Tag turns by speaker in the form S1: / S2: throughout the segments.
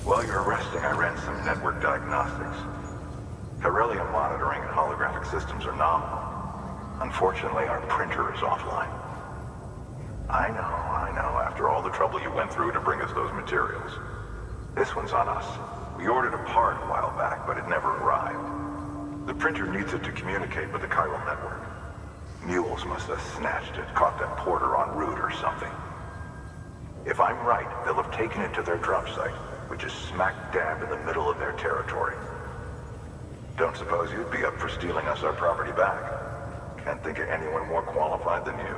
S1: While you're resting, I ran some network diagnostics. Beryllium monitoring and holographic systems are nominal. Unfortunately, our printer is offline. I know, after all the trouble you went through to bring us those materials. This one's on us. We ordered a part a while back, but it never arrived. The printer needs it to communicate with the chiral network. Mules must have snatched it, caught that porter en route or something. If I'm right, they'll have taken it to their drop site, which is smack dab in the middle of their territory. Don't suppose you'd be up for stealing us our property back? Can't think of anyone more qualified than you.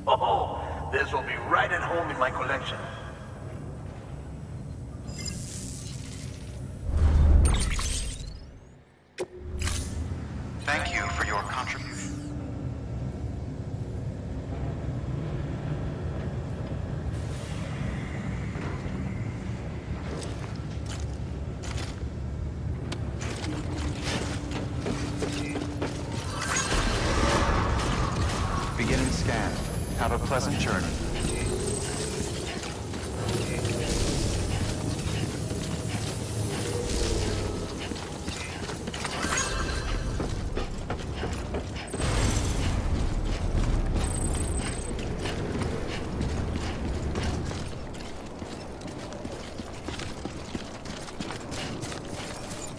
S2: Oh, this will be right at home in my collection.
S3: Thank you for your contribution.
S4: Beginning scan. Have a pleasant journey.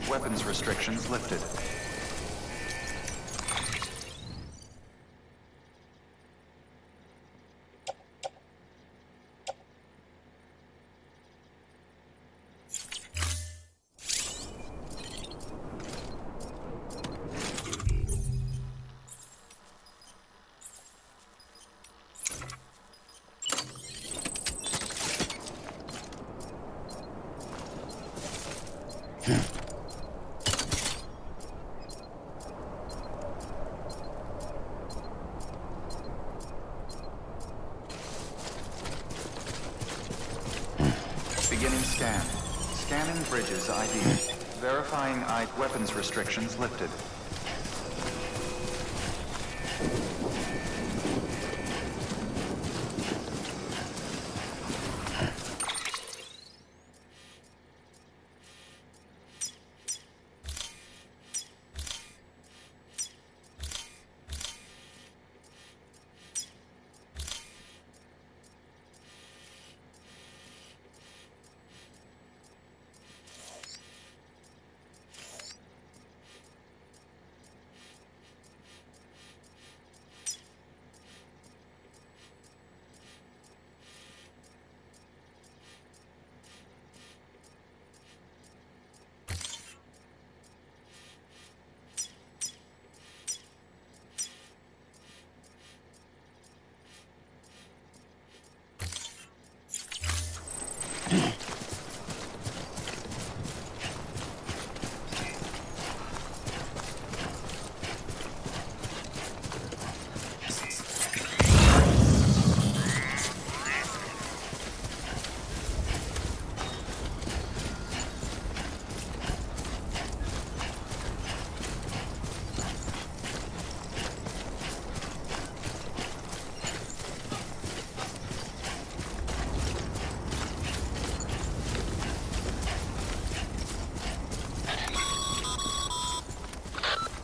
S4: Weapons restrictions lifted. Beginning scan. Scanning bridges ID. Verifying weapons restrictions lifted.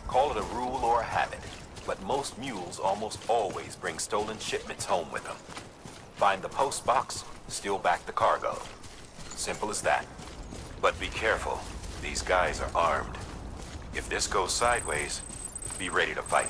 S5: Call it a rule or a habit, but most mules almost always bring stolen shipments home with them. Find the post box, steal back the cargo. Simple as that. But be careful, these guys are armed. If this goes sideways, be ready to fight.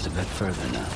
S3: just a bit further now.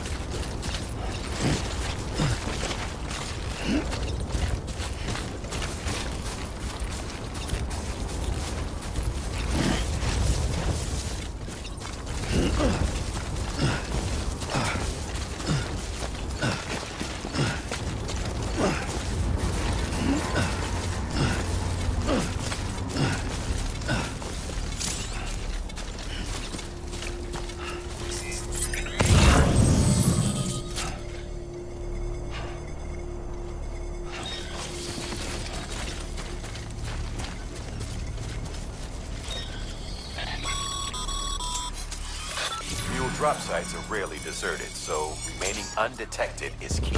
S5: Drop sites are rarely deserted, so remaining undetected is key.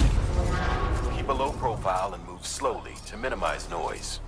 S5: Keep a low profile and move slowly to minimize noise.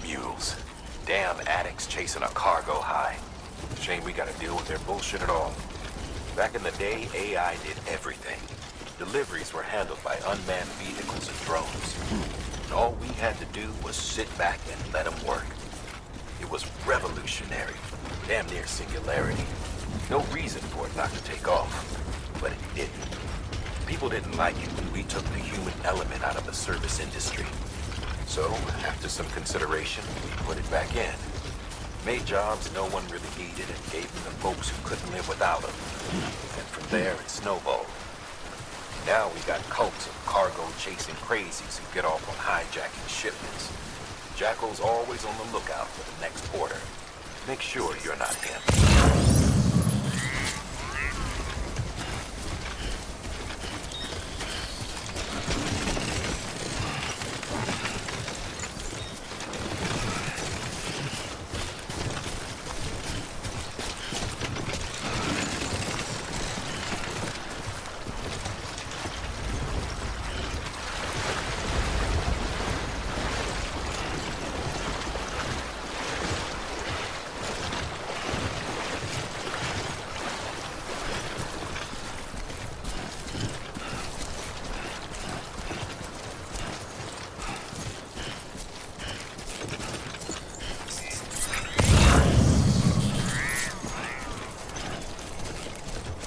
S5: Mules. Damn addicts chasing a cargo high. Shame we gotta deal with their bullshit at all. Back in the day, AI did everything. Deliveries were handled by unmanned vehicles and drones. And all we had to do was sit back and let them work. It was revolutionary, damn near singularity. No reason for it not to take off, but it didn't. People didn't like it when we took the human element out of the service industry. So, after some consideration, we put it back in. Made jobs no one really needed and gave them to folks who couldn't live without them. And from there, it snowballed. Now we got cults of cargo-chasing crazies who get off on hijacking shipments. Jackal's always on the lookout for the next order. Make sure you're not him.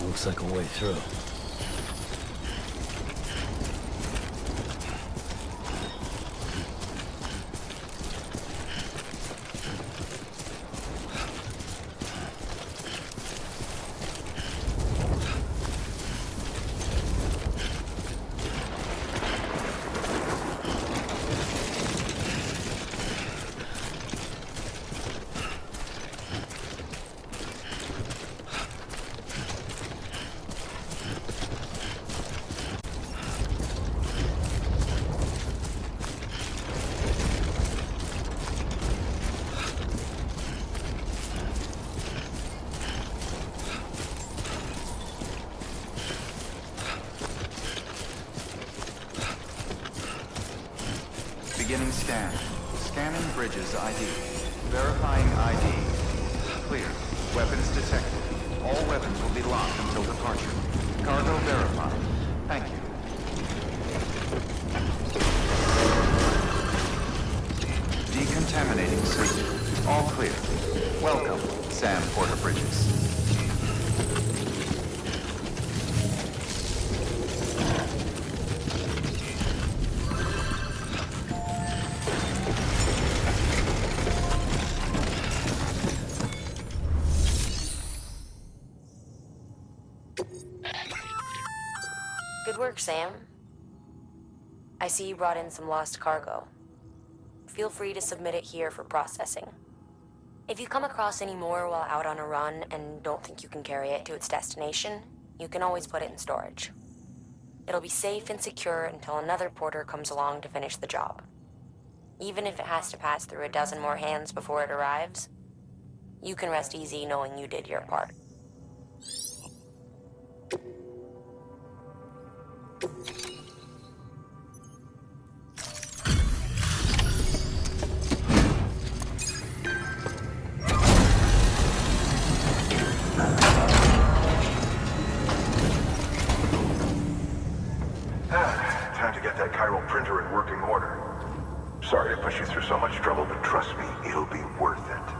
S3: Looks like a way through.
S4: Beginning scan. Scanning bridges ID. Verifying ID. Clear. Weapons detected. All weapons will be locked until departure. Cargo verified. Thank you. Decontaminating suite. All clear. Welcome, Sam Porter Bridges.
S6: Good work, Sam. I see you brought in some lost cargo. Feel free to submit it here for processing. If you come across any more while out on a run and don't think you can carry it to its destination, you can always put it in storage. It'll be safe and secure until another porter comes along to finish the job. Even if it has to pass through a dozen more hands before it arrives, you can rest easy knowing you did your part.
S1: Time to get that chiral printer in working order. Sorry to push you through so much trouble, but trust me, it'll be worth it.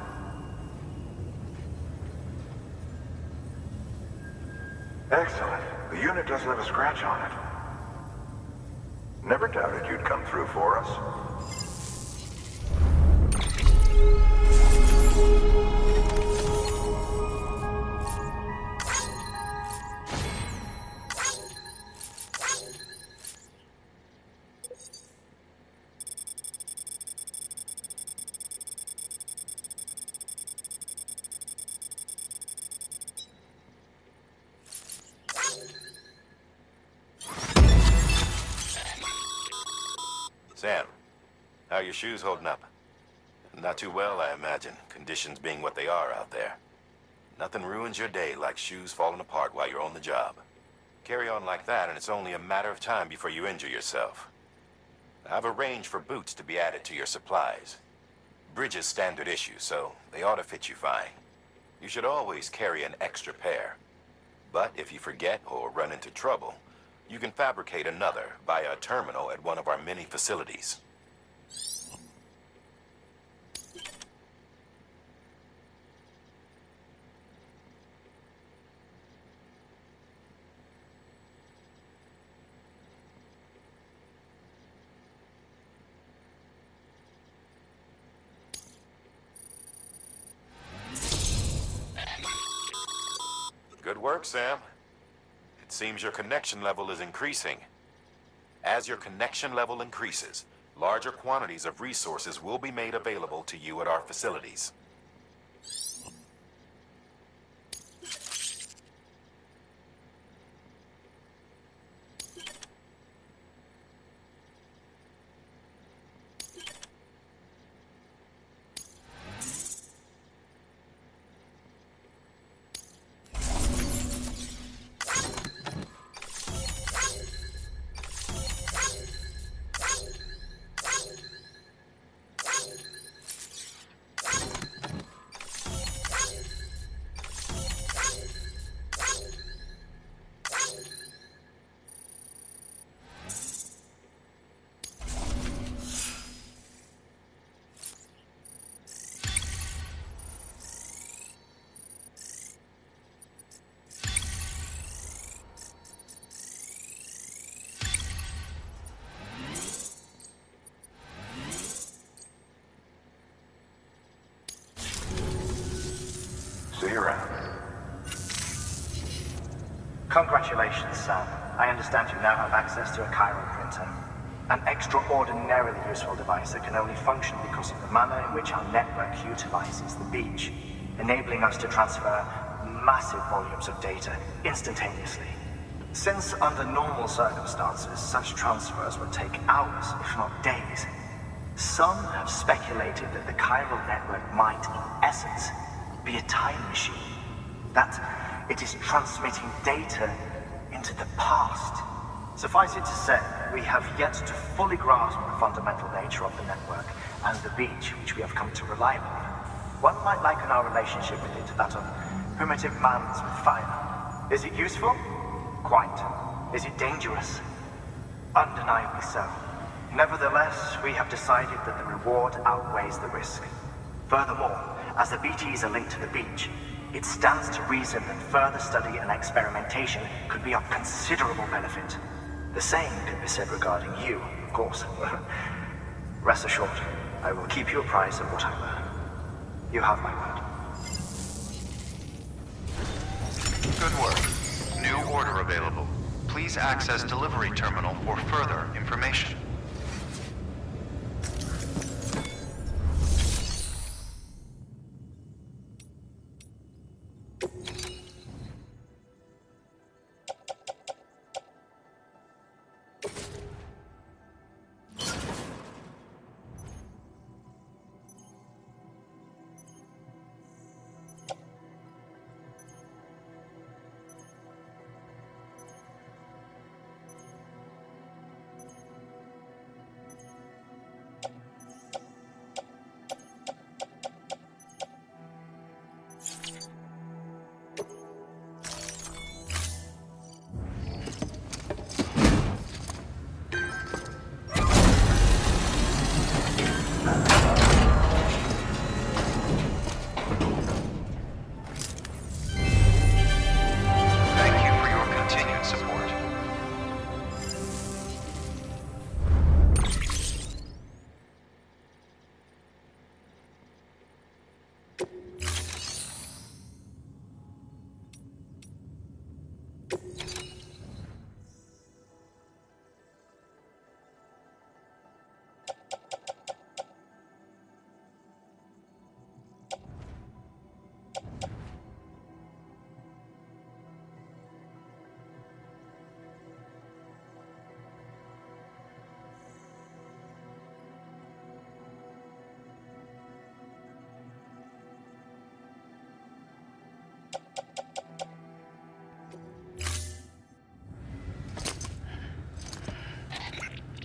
S1: Excellent. The unit doesn't have a scratch on it. Never doubted you'd come through for us.
S5: Sam, how are your shoes holding up? Not too well, I imagine, conditions being what they are out there. Nothing ruins your day like shoes falling apart while you're on the job. Carry on like that, and it's only a matter of time before you injure yourself. I've arranged for boots to be added to your supplies. Bridges standard issue, so they ought to fit you fine. You should always carry an extra pair. But if you forget or run into trouble, you can fabricate another via a terminal at one of our many facilities. Good work, Sam. It seems your connection level is increasing. As your connection level increases, larger quantities of resources will be made available to you at our facilities.
S1: See you around.
S7: Congratulations, Sam. I understand you now have access to a chiral printer. An extraordinarily useful device that can only function because of the manner in which our network utilizes the beach, enabling us to transfer massive volumes of data instantaneously. Since under normal circumstances, such transfers would take hours, if not days, some have speculated that the chiral network might, in essence, be a time machine. That it is transmitting data into the past. Suffice it to say, we have yet to fully grasp the fundamental nature of the network and the beach which we have come to rely upon. One might liken our relationship with it to that of primitive man's with fire. Is it useful? Quite. Is it dangerous? Undeniably so. Nevertheless, we have decided that the reward outweighs the risk. Furthermore, as the BTs are linked to the beach, it stands to reason that further study and experimentation could be of considerable benefit. The same could be said regarding you, of course. Rest assured, I will keep you apprised of what I learn. You have my word.
S4: Good work. New order available. Please access delivery terminal for further information.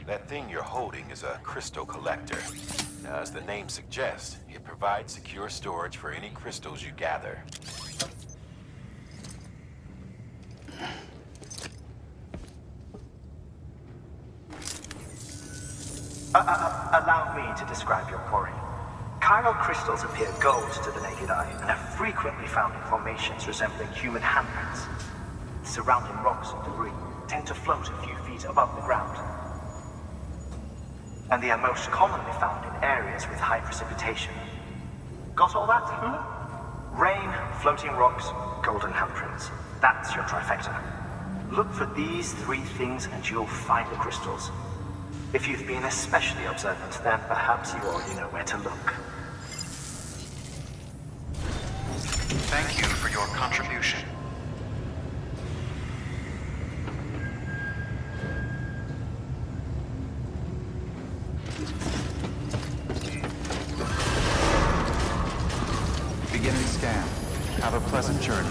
S5: That thing you're holding is a crystal collector. Now, as the name suggests, it provides secure storage for any crystals you gather.
S7: Allow me to describe your quarry. Chiral crystals appear gold to the naked eye and are frequently found in formations resembling human handprints. Surrounding rocks and debris tend to float a few feet above the ground. And they are most commonly found in areas with high precipitation. Got all that? Rain, floating rocks, golden handprints. That's your trifecta. Look for these three things and you'll find the crystals. If you've been especially observant, then perhaps you already know where to look.
S4: Thank you for your contribution. Beginning scan. Have a pleasant journey.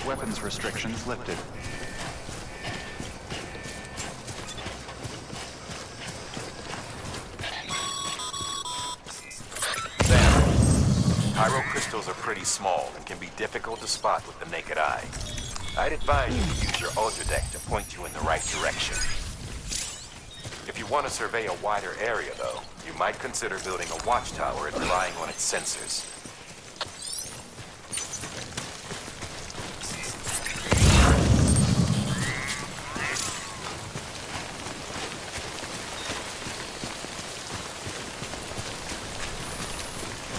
S4: Weapons restrictions lifted.
S5: Sam, chiral crystals are pretty small and can be difficult to spot with the naked eye. I'd advise you to use your ultra deck to point you in the right direction. If you want to survey a wider area, though, you might consider building a watchtower and relying on its sensors.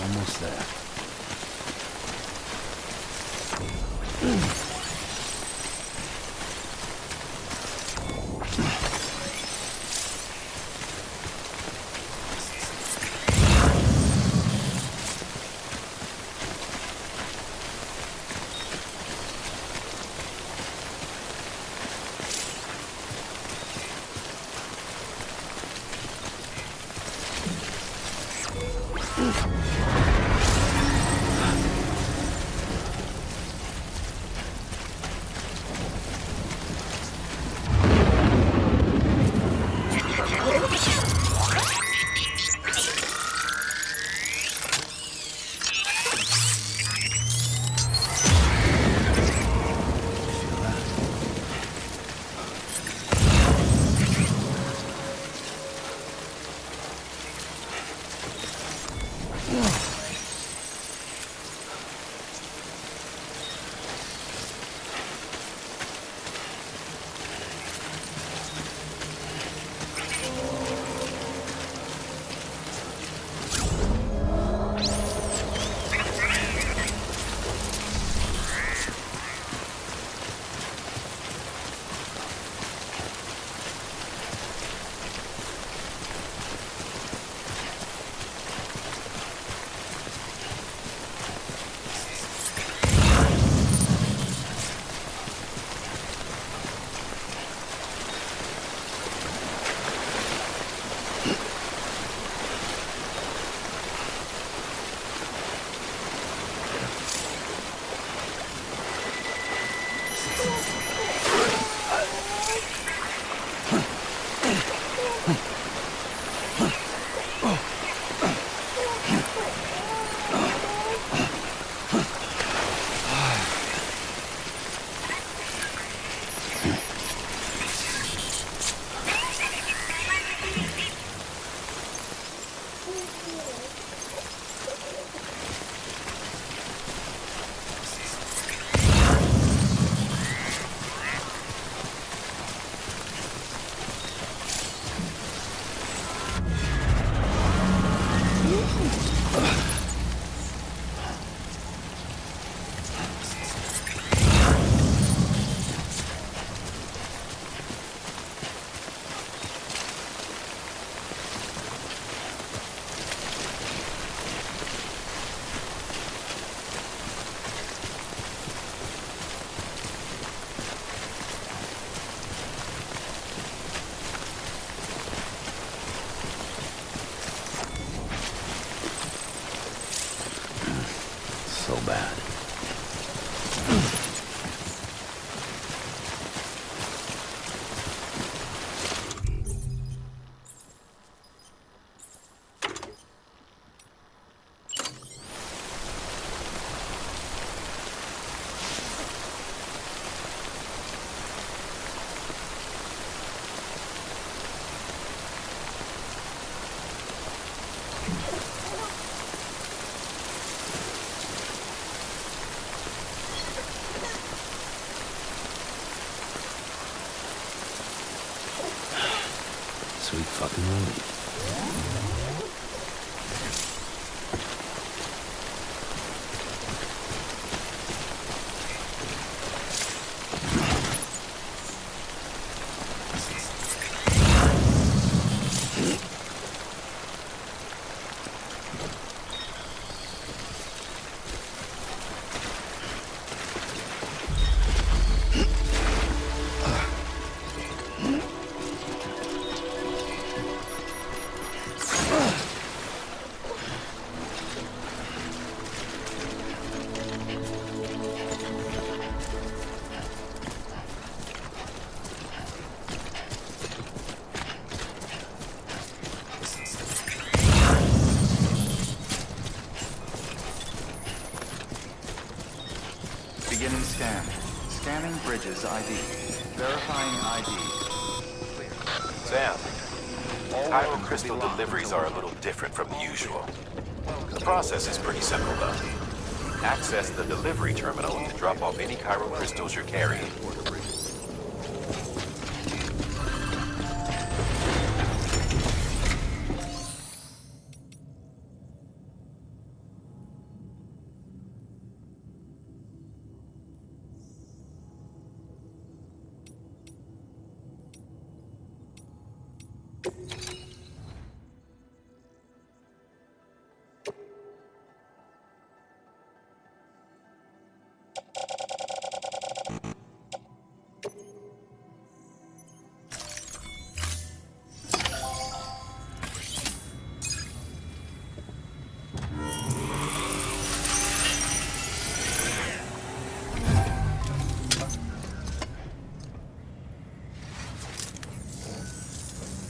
S3: Almost there. fucking relief.
S4: Beginning scan. Scanning bridges ID. Verifying ID. Clear.
S5: Sam,
S4: All
S5: Cairo
S4: weapons will
S5: crystal
S4: be locked
S5: deliveries
S4: until
S5: are a little different from the usual. The process is pretty simple, though. Access the delivery terminal to drop off any Cairo crystals you're carrying.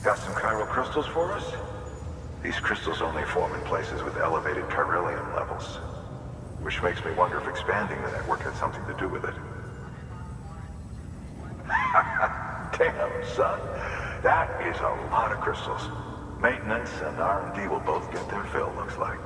S1: Got some chiral crystals for us? These crystals only form in places with elevated chiralium levels. Which makes me wonder if expanding the network had something to do with it. Damn, son. That is a lot of crystals. Maintenance and R&D will both get their fill, looks like.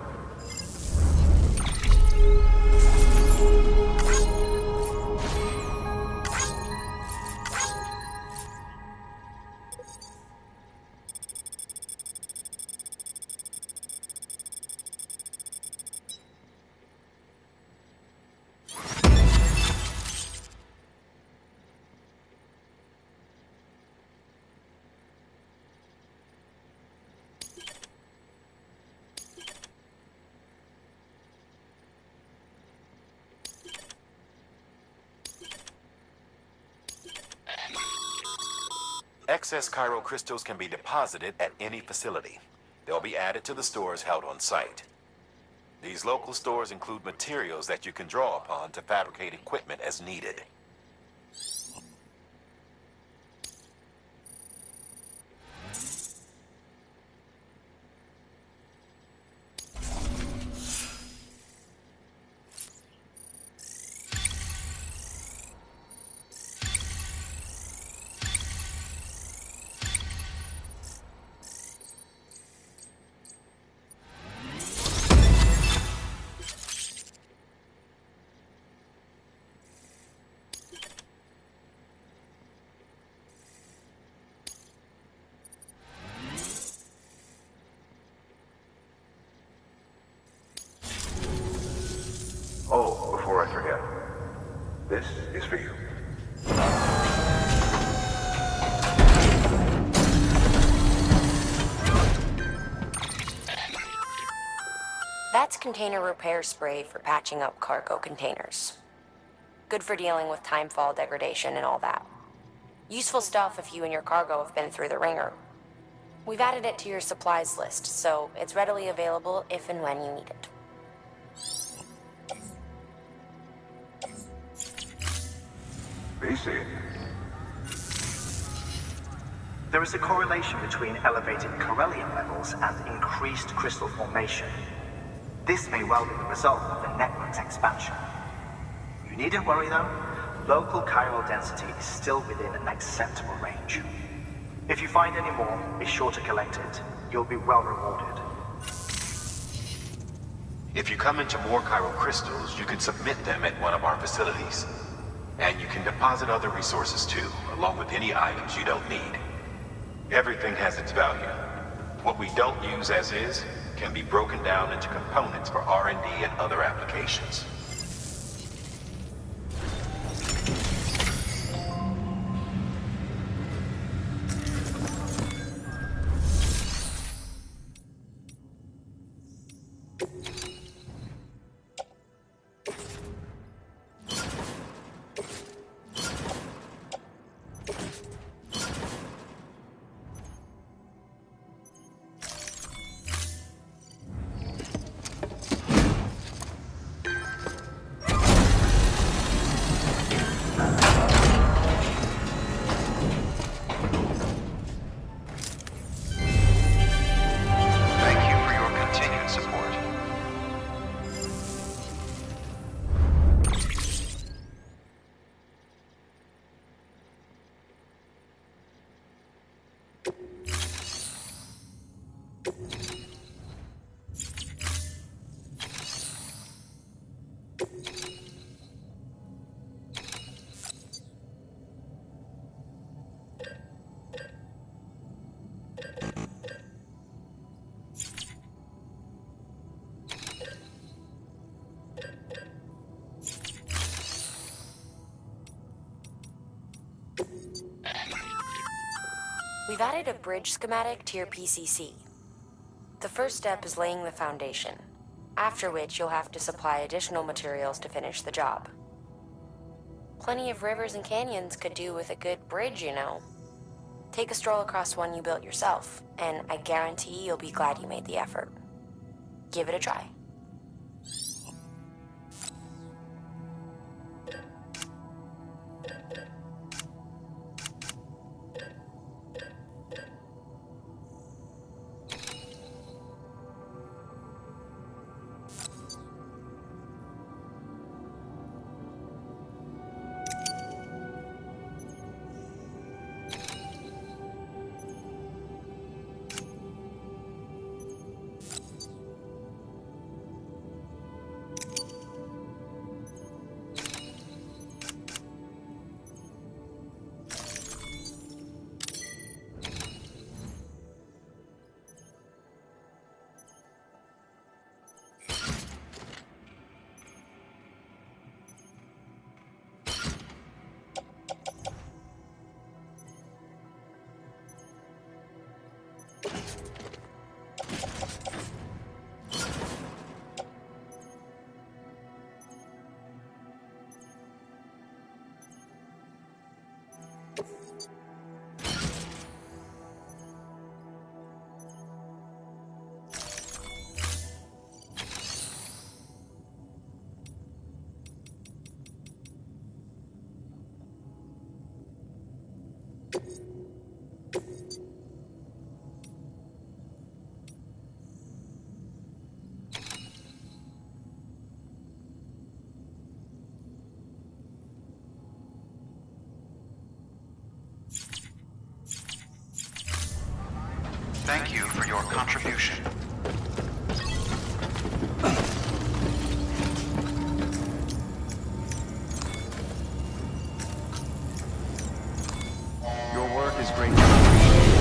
S5: Excess Cairo crystals can be deposited at any facility. They'll be added to the stores held on site. These local stores include materials that you can draw upon to fabricate equipment as needed.
S1: Oh, before I forget, this is for you.
S6: That's container repair spray for patching up cargo containers. Good for dealing with timefall degradation and all that. Useful stuff if you and your cargo have been through the ringer. We've added it to your supplies list, so it's readily available if and when you need it.
S1: BC.
S7: There is a correlation between elevated chiralium levels and increased crystal formation. This may well be the result of the network's expansion. You needn't worry though. Local chiral density is still within an acceptable range. If you find any more, be sure to collect it. You'll be well rewarded.
S5: If you come into more chiral crystals, you can submit them at one of our facilities. And you can deposit other resources too, along with any items you don't need. Everything has its value. What we don't use as is can be broken down into components for R&D and other applications.
S4: Thank you for your continued support.
S6: We've added a bridge schematic to your PCC. The first step is laying the foundation, after which you'll have to supply additional materials to finish the job. Plenty of rivers and canyons could do with a good bridge, you know. Take a stroll across one you built yourself, and I guarantee you'll be glad you made the effort. Give it a try.
S4: Thank you for your contribution. Your work is greatly appreciated.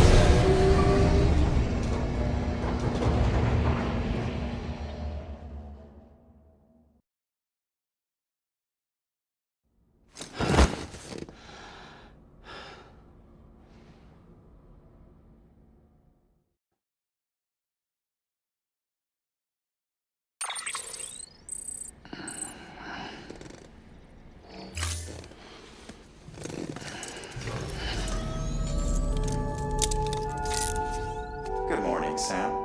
S4: Good morning, Sam.